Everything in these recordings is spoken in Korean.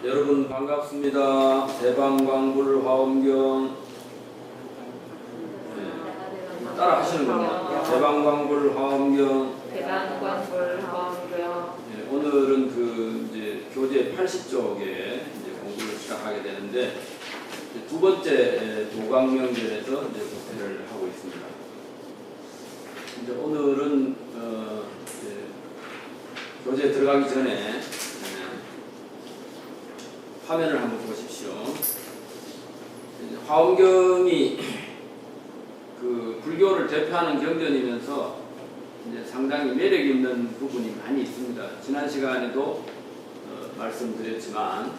여러분 반갑습니다. 대방광불 화엄경 따라 하시는 겁니다. 대방광불 화엄경. 대방광불 화엄경. 오늘은 이제 교재 80쪽에 이제 공부를 시작하게 되는데 두 번째 도강명절에서 이제 국회를 하고 있습니다. 이제 오늘은 이제 교재 들어가기 전에 화면을 한번 보십시오. 화엄경이 불교를 대표하는 경전이면서 이제 상당히 매력 있는 부분이 많이 있습니다. 지난 시간에도 말씀드렸지만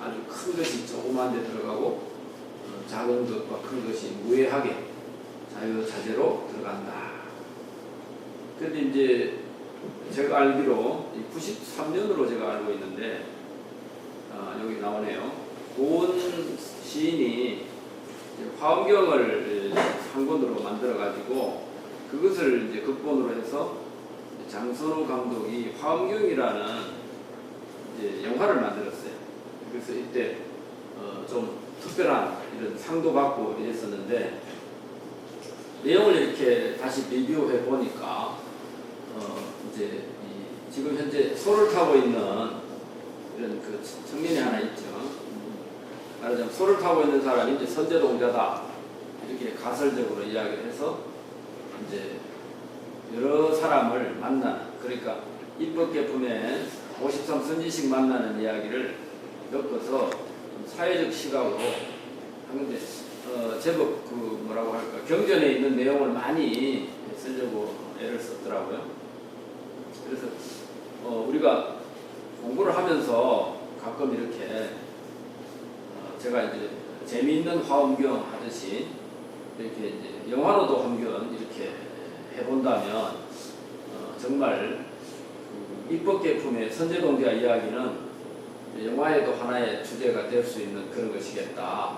아주 큰 것이 조그만 데 들어가고 작은 것과 큰 것이 무해하게 자유자재로 들어간다. 그런데 이제 제가 알기로 93년으로 제가 알고 있는데 여기 나오네요. 고은 시인이 화엄경을 한 권으로 만들어 가지고 그것을 이제 극본으로 해서 장선우 감독이 화엄경이라는 이제 영화를 만들었어요. 그래서 이때 좀 특별한 이런 상도 받고 이랬었는데 내용을 이렇게 다시 비교해 보니까 이제 지금 현재 소를 타고 있는 이런 청년이 하나 있죠. 말하자면 소를 타고 있는 사람이 이제 선제동자다 이렇게 가설적으로 이야기를 해서 이제 여러 사람을 만나는, 그러니까 입법계품에 53 선지식 만나는 이야기를 엮어서 사회적 시각으로 하는데 제법 뭐라고 할까 경전에 있는 내용을 많이 쓰려고 애를 썼더라고요. 그래서 우리가 공부를 하면서 가끔 이렇게 제가 이제 재미있는 화엄경 하듯이 이렇게 이제 영화로도 한편 이렇게 해본다면 정말 입법계품의 선제동자 이야기는 영화에도 하나의 주제가 될 수 있는 그런 것이겠다.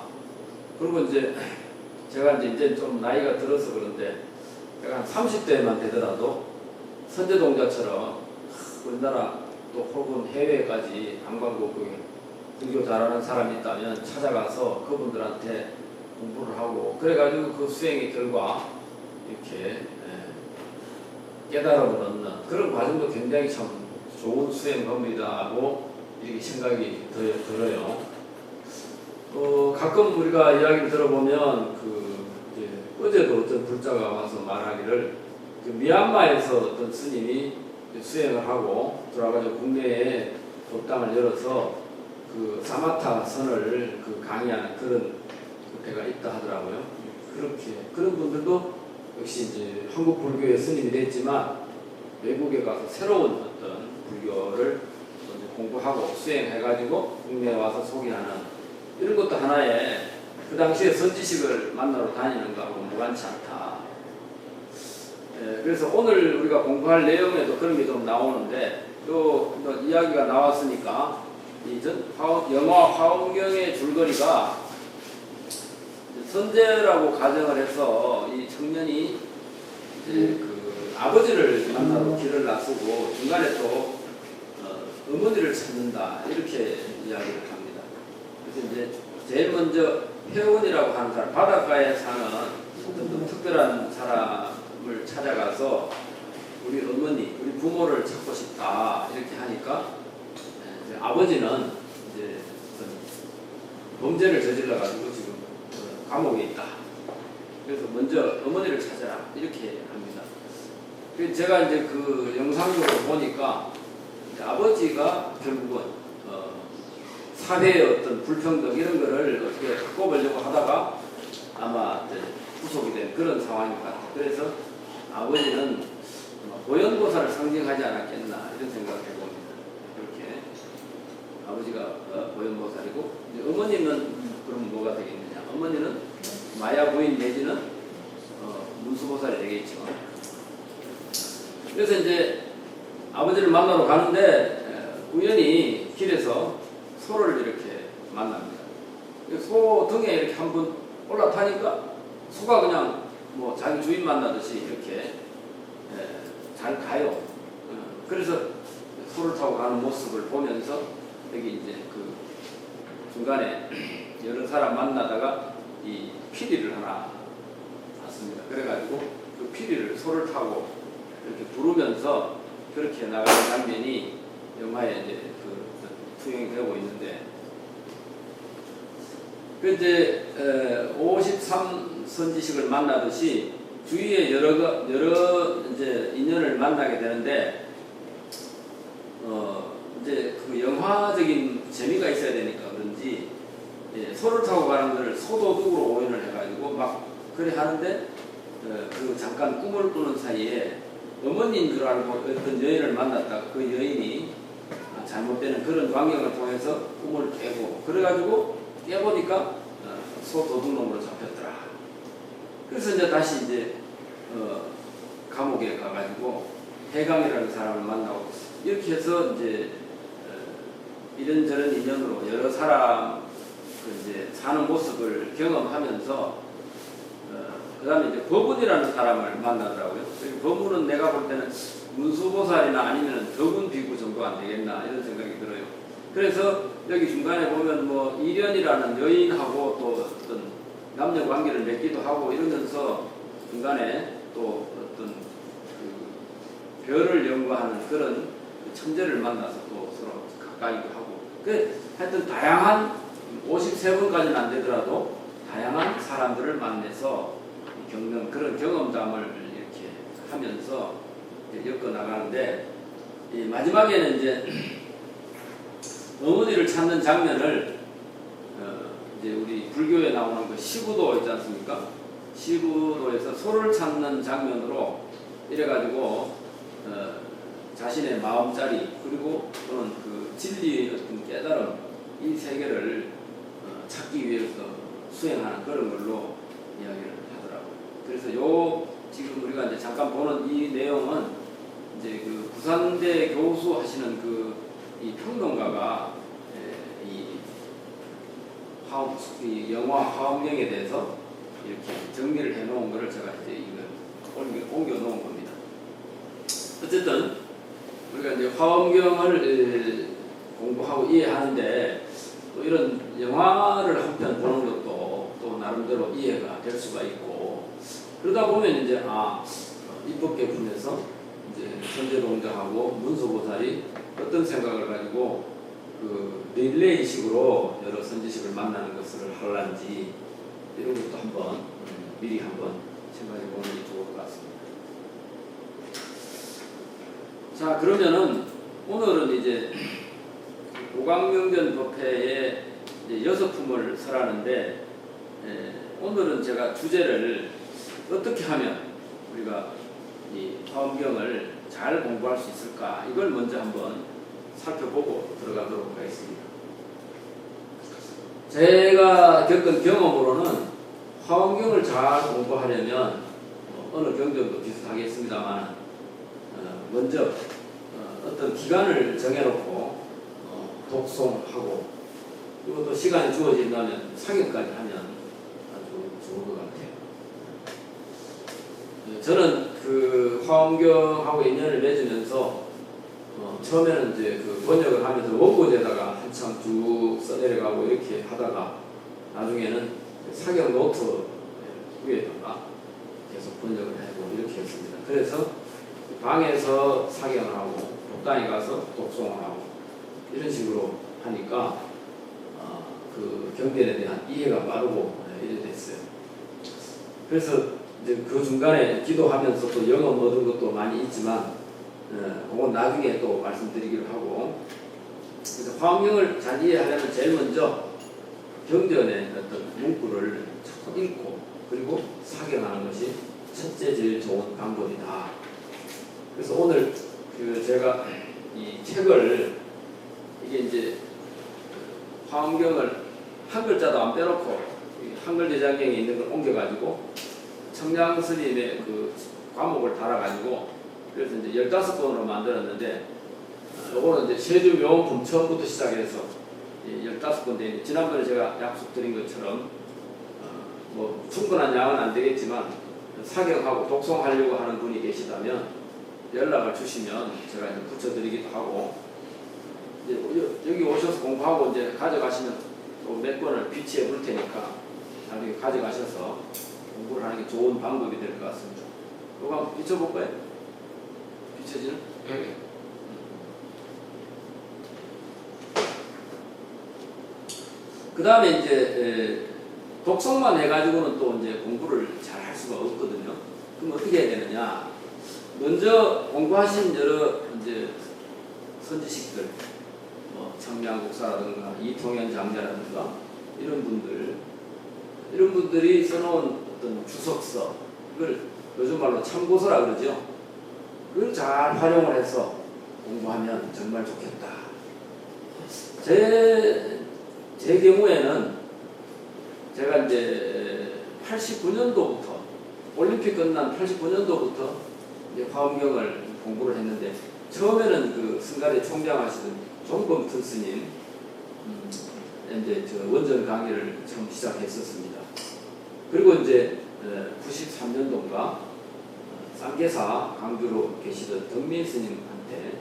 그리고 이제 제가 이제 좀 나이가 들어서 그런데 제가 한 30대만 되더라도 선제동자처럼 우리나라 또 혹은 해외까지 관광국에 불교 잘하는 사람이 있다면 찾아가서 그분들한테 공부를 하고 그래가지고 그 수행의 결과 이렇게 깨달음을 얻는 그런 과정도 굉장히 참 좋은 수행 법이다고 이렇게 생각이 들어요. 가끔 우리가 이야기를 들어보면 어제도 어떤 불자가 와서 말하기를 미얀마에서 어떤 스님이 수행을 하고 돌아가서 국내에 법당을 열어서 사마타 선을 강의하는 그런 데가 있다 하더라고요. 그런 분들도 역시 이제 한국 불교의 스님이 됐지만 외국에 가서 새로운 어떤 불교를 공부하고 수행해가지고 국내에 와서 소개하는 이런 것도 하나의 그 당시에 선지식을 만나러 다니는 거하고 무관치 않다. 그래서 오늘 우리가 공부할 내용에도 그런 게 좀 나오는데 또 이야기가 나왔으니까 영화 화엄경의 줄거리가 선제라고 가정을 해서 이 청년이 이제 아버지를 만나러 길을 나서고 중간에 또 어머니를 찾는다 이렇게 이야기를 합니다. 그래서 이제 제일 먼저 회원이라고 하는 사람, 바닷가에 사는 어떤 특별한 사람을 찾아가서 우리 어머니, 우리 부모를 찾고 싶다 이렇게 하니까 아버지는 이제 범죄를 저질러 가지고 지금 감옥에 있다. 그래서 먼저 어머니를 찾아라 이렇게 합니다. 그래서 제가 이제 그 영상으로 보니까 아버지가 결국은 사회의 어떤 불평등 이런 거를 어떻게 바꿔보려고 하다가 아마 구속이 된 그런 상황인 것 같아요. 그래서 아버지는 보현보살을 상징하지 않았겠나 이런 생각을 해봅니다. 그렇게 아버지가 보현보살이고 어머니는 그럼 뭐가 되겠느냐? 어머니는 마야 부인 내지는 문수보살이 되겠죠. 그래서 이제 아버지를 만나러 가는데 우연히 길에서 소를 이렇게 만납니다. 소 등에 이렇게 한번 올라타니까 소가 그냥 뭐 자기 주인 만나듯이 이렇게 잘 가요. 그래서 소를 타고 가는 모습을 보면서 여기 이제 그 중간에 여러 사람 만나다가 이 피리를 하나 봤습니다. 그래가지고 그 피리를 소를 타고 이렇게 부르면서 그렇게 나가는 장면이 영화에 이제 그 투영이 되고 있는데, 그 이제 53선지식을 만나듯이 주위에 여러 이제 인연을 만나게 되는데, 이제 그 영화적인 재미가 있어야 되니까 그런지 소를 타고 가는 것을 소도둑으로 오인을 해가지고 막 그래 하는데, 그 잠깐 꿈을 꾸는 사이에 어머니인 줄 알고 어떤 여인을 만났다. 그 여인이 잘못되는 그런 광경을 통해서 꿈을 깨고, 그래가지고 깨보니까 소도둑놈으로 잡혔더라. 그래서 이제 다시 이제 감옥에 가가지고 해강이라는 사람을 만나고, 이렇게 해서 이제 이런저런 인연으로 여러 사람 그 이제 사는 모습을 경험하면서, 그 다음에 이제 법문이라는 사람을 만나더라고요. 법문은 내가 볼 때는 문수보살이나 아니면 덕운 비구 정도 안 되겠나 이런 생각이 들어요. 그래서 여기 중간에 보면 뭐 이련이라는 여인하고 또 어떤 남녀 관계를 맺기도 하고 이러면서 중간에 또 어떤 그 별을 연구하는 그런 천재를 만나서 또 서로 가까이도 하고, 그 하여튼 다양한 53번까지는 안 되더라도 다양한 사람들을 만나서 겪는 그런 경험담을 이렇게 하면서 엮어 나가는데, 이 마지막에는 이제 어머니를 찾는 장면을 이제 우리 불교에 나오는 그 시부도 있지 않습니까? 시부도에서 소를 찾는 장면으로 이래가지고 자신의 마음자리 그리고 또는 그 진리의 어떤 깨달음 이 세계를 찾기 위해서 수행하는 그런 걸로 이야기를 하더라고요. 그래서 요 지금 우리가 이제 잠깐 보는 이 내용은 이제 그 부산대 교수 하시는 그 이 평론가가 이 영화 화엄경에 대해서 이렇게 정리를 해놓은 것을 제가 이제 이걸 옮겨 놓은 겁니다. 어쨌든 우리가 이제 화엄경을 공부하고 이해하는데, 또 이런 영화를 한 편 보는 것도 또 나름대로 이해가 될 수가 있고, 그러다 보면 이제 입법계품에서 이제 천재동자하고 문수보살이 어떤 생각을 가지고 그 릴레이식으로 여러 선지식을 만나는 것을 하려는지 이런 것도 한번 미리 한번 생각해 보는 게 좋을 것 같습니다. 자, 그러면은 오늘은 이제 고강명견 법회의 6품을 설하는데, 오늘은 제가 주제를 어떻게 하면 우리가 이 화엄경을 잘 공부할 수 있을까, 이걸 먼저 한번 살펴보고 들어가도록 하겠습니다. 제가 겪은 경험으로는 화엄경을 잘 공부하려면 어느 경전도 비슷하겠습니다만 먼저 어떤 기간을 정해놓고 독송하고, 그리고 또 시간이 주어진다면 상영까지 하면 아주 좋을 것 같아요. 저는 그 화엄경하고 인연을 맺으면서 처음에는 이제 그 번역을 하면서 원고지에다가 한참 쭉 써내려가고 이렇게 하다가 나중에는 사경 노트 위에다가 계속 번역을 하고 이렇게 했습니다. 그래서 방에서 사경을 하고 독단에 가서 독송을 하고 이런 식으로 하니까 그 경전에 대한 이해가 빠르고 이래 됐어요. 그래서 이제 그 중간에 기도하면서 또 영업 얻은 것도 많이 있지만 그건 나중에 또 말씀드리기로 하고, 그래서 화엄경을 잘 이해하려면 제일 먼저 경전의 어떤 문구를 읽고 그리고 사경하는 것이 첫째 제일 좋은 방법이다. 그래서 오늘 그 제가 이 책을 이게 이제 화엄경을 한 글자도 안 빼놓고 한글 제작경에 있는 걸 옮겨가지고 청량 스님의 그 과목을 달아가지고 그래서 이제 15권으로 만들었는데, 요거는 이제 세주묘원품 처음부터 시작해서 15권 지난번에 제가 약속드린 것처럼 뭐 충분한 양은 안 되겠지만 사경하고 독송하려고 하는 분이 계시다면 연락을 주시면 제가 이제 붙여드리기도 하고, 이제 여기 오셔서 공부하고 이제 가져가시면 또 몇 권을 비치해 볼 테니까 나중에 가져가셔서 공부를 하는 게 좋은 방법이 될 것 같습니다. 이거 한번 비춰볼까요? 비춰지는? 네. 그 다음에 이제 독성만 해가지고는 또 이제 공부를 잘 할 수가 없거든요. 그럼 어떻게 해야 되느냐? 먼저 공부하신 여러 이제 선지식들, 뭐 청량국사라든가 이통현 장자라든가 이런 분들이 써놓은 어떤 주석서, 이걸 요즘 말로 참고서라 그러죠. 그걸 잘 활용을 해서 공부하면 정말 좋겠다. 제 경우에는 제가 이제 89년도부터 올림픽 끝난 89년도부터 이제 화엄경을 공부를 했는데 처음에는 그 승가대 총장하시던 종범튼 스님 이제 저 원전 강의를 처음 시작했었습니다. 그리고 이제 93년도인가 쌍계사 강주로 계시던 덕민 스님한테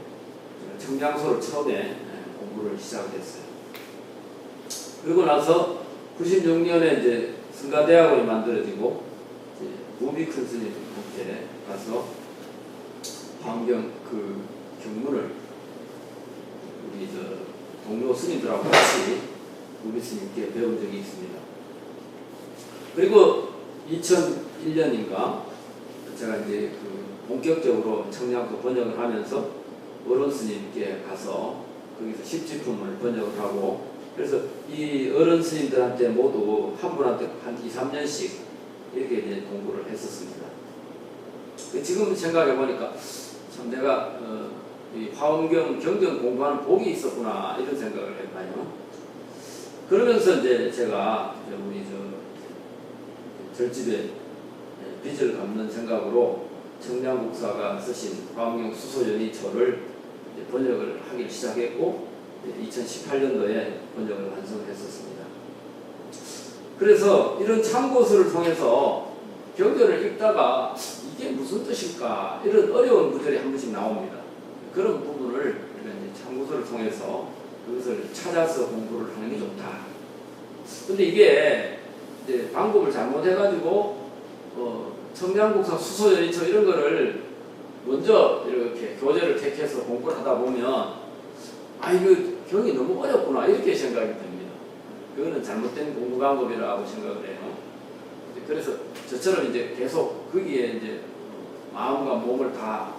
청량소를 처음에 공부를 시작했어요. 그리고 나서 96년에 이제 승가대학원이 만들어지고 이제 무비큰 스님한테 가서 화엄경 그 경문을 우리 저 동료 스님들하고 같이 무비 스님께 배운 적이 있습니다. 그리고 2001년인가 제가 이제 그 본격적으로 청량소 번역을 하면서 어른 스님께 가서 거기서 십지품을 번역을 하고, 그래서 이 어른 스님들한테 모두 한 분한테 한 2, 3년씩 이렇게 이제 공부를 했었습니다. 지금 생각해 보니까 참 내가 이 화엄경 경전 공부하는 복이 있었구나 이런 생각을 해봐요. 그러면서 이제 제가 우리 절집에 빚을 갚는 생각으로 청량국사가 쓰신 화엄경 수소연의초를 번역을 하기 시작했고 2018년도에 번역을 완성했었습니다. 그래서 이런 참고서를 통해서 경전을 읽다가 이게 무슨 뜻일까 이런 어려운 구절이 한 번씩 나옵니다. 그런 부분을 우리가 이제 참고서를 통해서 그것을 찾아서 공부를 하는 게 좋다. 근데 이게 이제 방법을 잘못해가지고 청량국사 수소연의초 이런 거를 먼저 이렇게 교재를 택해서 공부를 하다 보면 이거 경이 너무 어렵구나 이렇게 생각이 듭니다. 그거는 잘못된 공부 방법이라고 생각을 해요. 그래서 저처럼 이제 계속 거기에 이제 마음과 몸을 다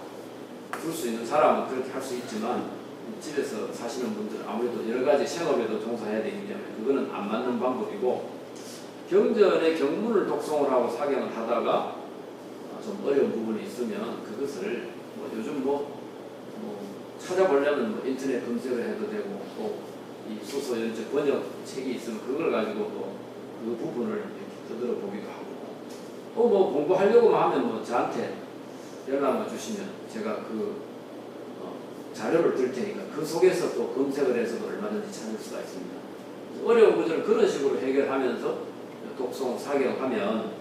줄 수 있는 사람은 그렇게 할 수 있지만 집에서 사시는 분들은 아무래도 여러 가지 생업에도 종사해야 되기 때문에 그거는 안 맞는 방법이고, 경전의 경문을 독송을 하고 사경을 하다가 좀 어려운 부분이 있으면 그것을 요즘 찾아보려면 인터넷 검색을 해도 되고, 또 이 수소연의초 번역 책이 있으면 그걸 가지고 또 그 부분을 이렇게 떠들어 보기도 하고, 또 공부하려고만 하면 저한테 연락을 주시면 제가 그 자료를 들 테니까 그 속에서 또 검색을 해서도 얼마든지 찾을 수가 있습니다. 어려운 구절을 그런 식으로 해결하면서 독송 사경하면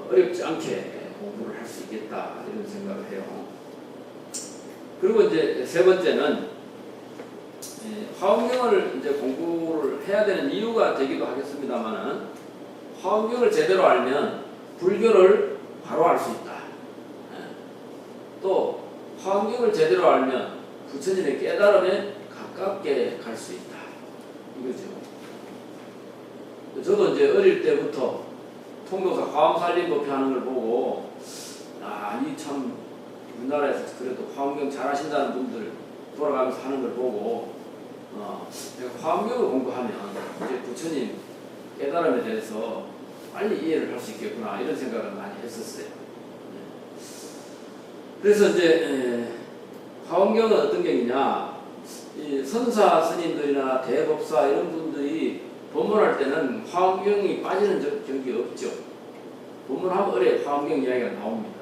어렵지 않게 공부를 할 수 있겠다 이런 생각을 해요. 그리고 이제 세 번째는 화엄경을 이제 공부를 해야 되는 이유가 되기도 하겠습니다만은, 화엄경을 제대로 알면 불교를 바로 알 수 있다. 또 화엄경을 제대로 알면 부처님의 깨달음에 가깝게 갈 수 있다. 이거죠. 저도 이제 어릴 때부터 통도사 화엄살림법회 하는 걸 보고 이 참 우리나라에서 그래도 화엄경 잘 하신다는 분들 돌아가면서 하는 걸 보고 내가 화엄경을 공부하면 이제 부처님 깨달음에 대해서 빨리 이해를 할 수 있겠구나 이런 생각을 많이 했었어요. 그래서 이제 화엄경은 어떤 경이냐, 이 선사 스님들이나 대법사 이런 분들이 법문할 때는 화엄경이 빠지는 적이 없죠. 법문하면 어뢰 화엄경 이야기가 나옵니다.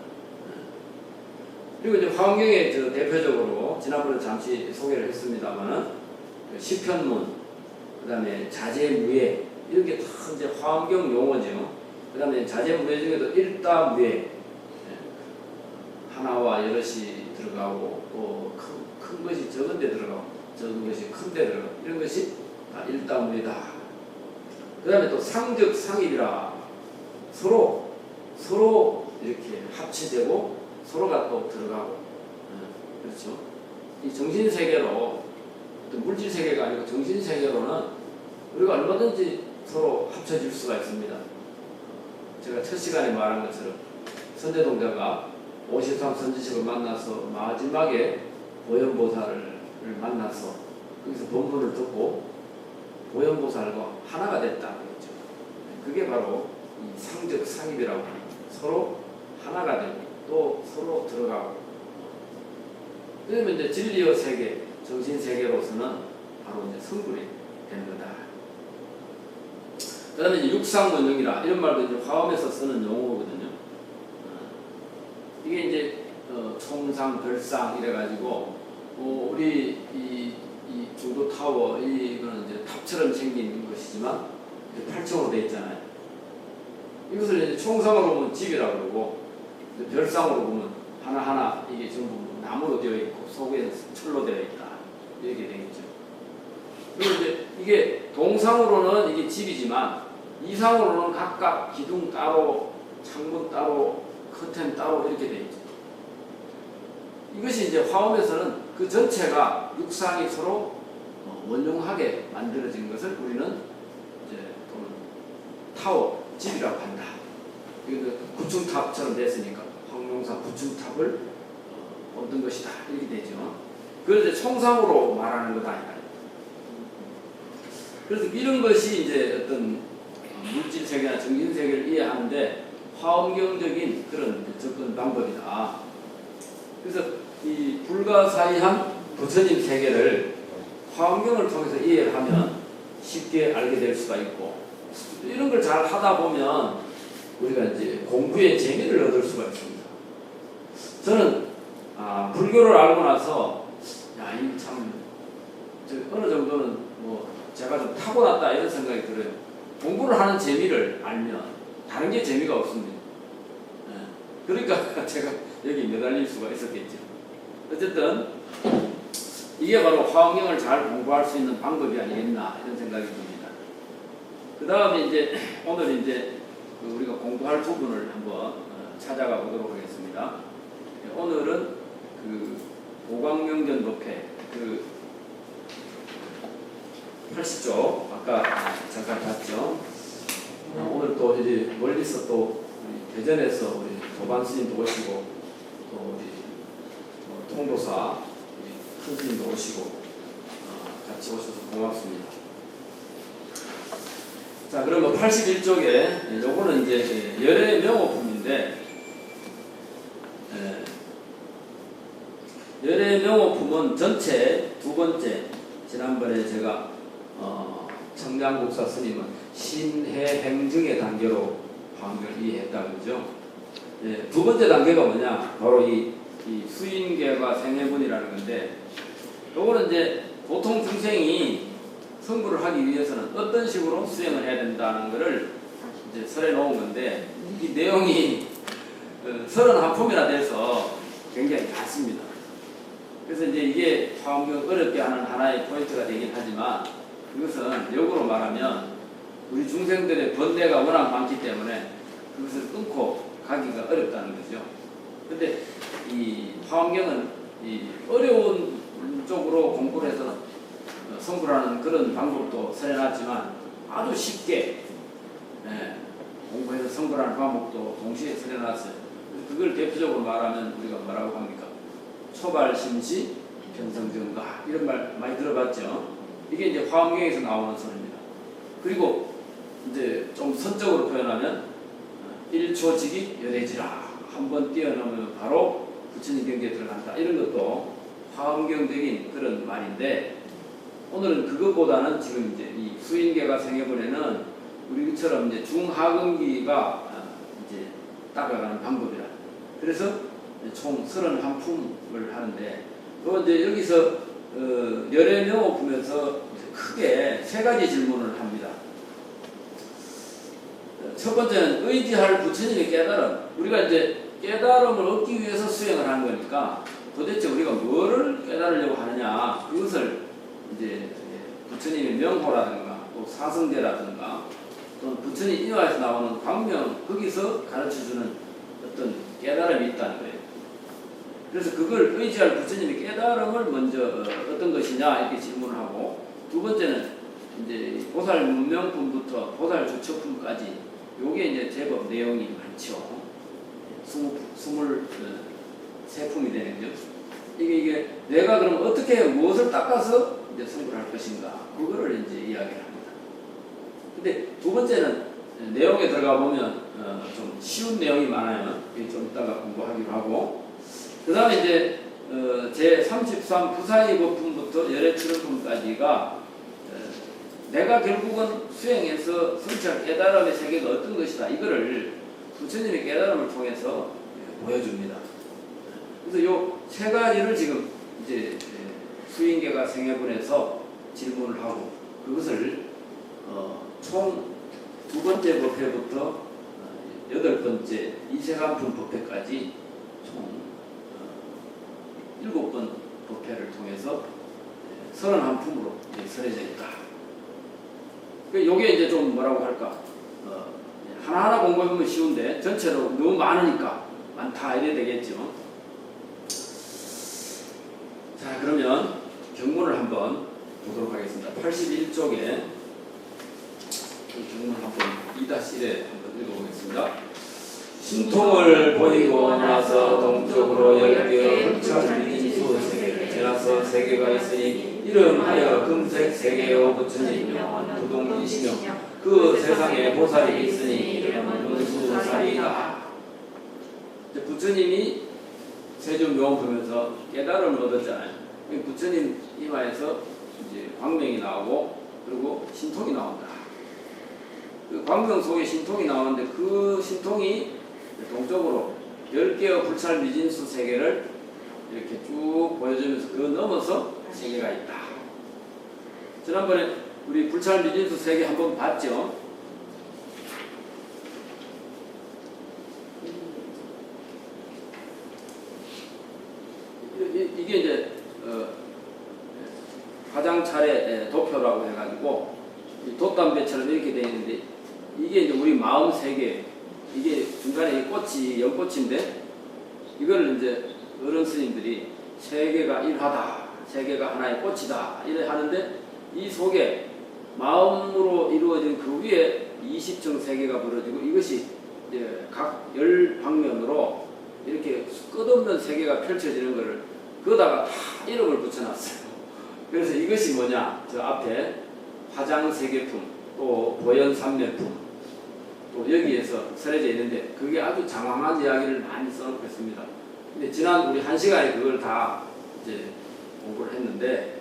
그리고 이제 화엄경에 대표적으로 지난번에 잠시 소개를 했습니다만은 시편문, 그 다음에 자제무예 이런 게 다 이제 화엄경 용어죠. 그 다음에 자제무예 중에도 일다무예, 하나와 여럿이 들어가고 또 큰 것이 적은 데 들어가고 적은 것이 큰데 들어가. 이런 것이 다 일당물이다. 그 다음에 또 상적 상입이라 서로 이렇게 합치되고 서로가 또 들어가고. 그렇죠. 이 정신세계로 어떤 물질세계가 아니고 정신세계로는 우리가 얼마든지 서로 합쳐질 수가 있습니다. 제가 첫 시간에 말한 것처럼 선대동자가 53 선지식을 만나서 마지막에 보현보살을 만나서 거기서 본문을 듣고 보현보살과 하나가 됐다. 그랬죠. 그게 바로 이 상적 상입이라고 합니다. 서로 하나가 되고 또 서로 들어가고. 그러면 이제 진리의 세계, 정신 세계로서는 바로 이제 성불이 되는 거다. 그다음에 이제 육상원령이라 이런 말도 이제 화엄에서 쓰는 용어거든요. 이게 이제 총상, 별상 이래가지고 우리 이 중도 타워 이거는 이제 탑처럼 생긴 것이지만 8층으로 되어 있잖아요. 이것을 이제 총상으로 보면 집이라고 그러고 별상으로 보면 하나하나 이게 전부 나무로 되어 있고 속에는 철로 되어 있다. 이렇게 되겠죠. 그리고 이제 이게 동상으로는 이게 집이지만 이상으로는 각각 기둥 따로, 창문 따로, 커튼 따로 이렇게 되어 있죠. 이것이 이제 화엄에서는 그 전체가 육상이 서로 원용하게 만들어진 것을 우리는 이제 또는 타워, 집이라고 한다. 이거 구층탑처럼 됐으니까 황룡사 구층탑을 얻은 것이다. 이렇게 되죠. 그걸 이제 총상으로 말하는 거다. 그래서 이런 것이 이제 어떤 물질 세계나 정신 세계를 이해하는데 화엄경적인 그런 접근 방법이다. 그래서 이 불가사의한 부처님 세계를 화엄경을 통해서 이해하면 쉽게 알게 될 수가 있고, 이런 걸 잘 하다 보면 우리가 이제 공부의 재미를 얻을 수가 있습니다. 저는 불교를 알고 나서 이 참 어느 정도는 뭐 제가 좀 타고났다 이런 생각이 들어요. 공부를 하는 재미를 알면 다른 게 재미가 없습니다. 그러니까 제가 여기 매달릴 수가 있었겠죠. 어쨌든 이게 바로 화엄경을 잘 공부할 수 있는 방법이 아니겠나 이런 생각이 듭니다. 그 다음에 이제 오늘 이제 우리가 공부할 부분을 한번 찾아가 보도록 하겠습니다. 오늘은 그 보광명전 법회 그 80쪽 아까 잠깐 봤죠. 오늘 또 이제 멀리서 또 우리 대전에서 우리 도반 스님도 오시고 또 우리 통도사 큰 스님도 오시고 같이 오셔서 고맙습니다. 자, 그러면 81쪽에 요거는 이제 열의 명호품인데 열의 명호품은 전체 두 번째 지난번에 제가 청량국사 스님은 신해행증의 단계로 화엄경을 이해했다 그러죠. 두 번째 단계가 뭐냐? 바로 이 수인계가 생해분이라는 건데, 요거는 이제 보통 중생이 성불을 하기 위해서는 어떤 식으로 수행을 해야 된다는 것을 이제 설해 놓은 건데, 이 내용이 31품이나 돼서 굉장히 많습니다. 그래서 이제 이게 화엄경 어렵게 하는 하나의 포인트가 되긴 하지만, 이것은 역으로 말하면 우리 중생들의 번뇌가 워낙 많기 때문에 그것을 끊고 가기가 어렵다는 거죠. 근데 이 화엄경은 이 어려운 쪽으로 공부를 해서 성불하는 그런 방법도 설해놨지만 아주 쉽게 공부해서 성불하는 방법도 동시에 설해놨어요. 그걸 대표적으로 말하면 우리가 뭐라고 합니까? 초발심시 편성정가 이런 말 많이 들어봤죠. 이게 이제 화엄경에서 나오는 선입니다. 그리고 이제 좀 선적으로 표현하면 1초직이 열애지라 한번 뛰어넘으면 바로 부처님 경계에 들어간다. 이런 것도 화엄경적인 그런 말인데, 오늘은 그것보다는 지금 이제 이 수인계가 생해본에는 우리처럼 이제 중하근기가 이제 따라가는 방법이라. 그래서 총 31품을 하는데, 또 이제 여기서 열의 명호품에서 크게 세 가지 질문을 합니다. 첫 번째는 의지할 부처님의 깨달음. 우리가 이제 깨달음을 얻기 위해서 수행을 하는 거니까 도대체 우리가 뭐를 깨달으려고 하느냐, 그것을 이제 부처님의 명호라든가 또 사성대라든가 또 부처님 이화에서 나오는 광명 거기서 가르쳐주는 어떤 깨달음이 있다는 거예요. 그래서 그걸 의지할 부처님의 깨달음을 먼저 어떤 것이냐 이렇게 질문을 하고, 두 번째는 이제 보살 문명품부터 보살 주처품까지 요게 이제 제법 내용이 많죠. 23품이 되는 거죠. 이게 내가 그럼 어떻게 무엇을 닦아서 이제 성불을 할 것인가, 그거를 이제 이야기를 합니다. 근데 두 번째는 내용에 들어가 보면 좀 쉬운 내용이 많아요. 좀 이따가 공부하기로 하고, 그 다음에 이제 제33 부사의 법품부터 열애출원품까지가 내가 결국은 수행해서 성취할 깨달음의 세계가 어떤 것이다, 이거를 부처님의 깨달음을 통해서 보여줍니다. 그래서 요 세 가지를 지금 이제 수인계가 생해분에서 질문을 하고, 그것을 총 두 번째 법회부터 8번째 이세간품 법회까지 총 7번 법회를 통해서 31품으로 설해져 있다. 요게 이제 좀 뭐라고 할까, 하나하나 공부하면 쉬운데 전체로 너무 많으니까 많다 이래야 되겠죠. 자, 그러면 경문을 한번 보도록 하겠습니다. 81쪽에 경문 한번 2-1에 한번 읽어보겠습니다. 신통을 보이고 나서 동쪽으로 10개의 흑철 미진수 세계를 지나서 세계가 있으니 이름하여 금색 세계의 부처님 부동이시며 그 세상에 보살이 있으니 이름은 문수살이다. 부처님이 세존묘원 보면서 깨달음을 얻었잖아요. 부처님 이마에서 이제 광명이 나오고 그리고 신통이 나온다. 그 광명 속에 신통이 나오는데 그 신통이 동쪽으로 10개의 불찰 미진수 세계를 이렇게 쭉 보여주면서 그 넘어서 세계가 있다. 지난번에 우리 불찰 미진수 세계 한번 봤죠? 이게 이제 화장차례 도표라고 해가지고 돛담배처럼 이렇게 되어 있는데, 이게 이제 우리 마음 세계, 이게 중간에 꽃이 연꽃인데, 이거를 이제 어른 스님들이 세계가 일하다, 세계가 하나의 꽃이다 이래 하는데, 이 속에 마음으로 이루어진 그 위에 20층 세계가 벌어지고, 이것이 이제 각 10방면으로 이렇게 끝없는 세계가 펼쳐지는 것을 거기다가 다 이름을 붙여놨어요. 그래서 이것이 뭐냐, 저 앞에 화장세계품, 또 보현삼매품, 또 여기에서 설해져 있는데, 그게 아주 장황한 이야기를 많이 써놓고 있습니다. 근데 지난 우리 1시간에 그걸 다 이제 공부를 했는데,